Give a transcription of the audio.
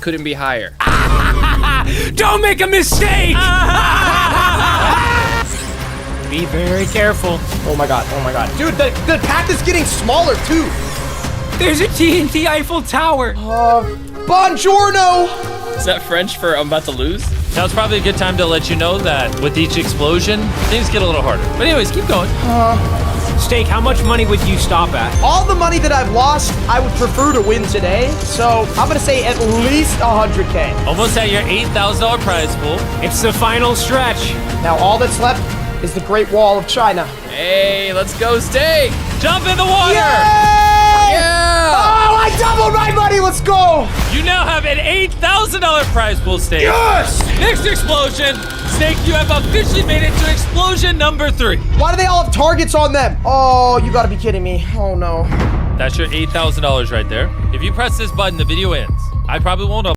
couldn't be higher. Don't make a mistake! Be very careful. Oh my god, oh my god. Dude, the path is getting smaller too. There's a TNT Eiffel Tower. Buongiorno! Is that French for I'm about to lose? Now it's probably a good time to let you know that with each explosion, things get a little harder. But anyways, keep going. Steak, how much money would you stop at? All the money that I've lost, I would prefer to win today. So I'm gonna say at least 100K. Almost at your $8,000 prize pool. It's the final stretch. Now all that's left is the Great Wall of China. Hey, let's go, Steak! Jump in the water! Yeah! Oh, I doubled my money, let's go! You now have an $8,000 prize pool, Steak. Yes! Next explosion, Snake, you have officially made it to explosion number 3. Why do they all have targets on them? Oh, you gotta be kidding me. Oh no. That's your $8,000 right there. If you press this button, the video ends. I probably won't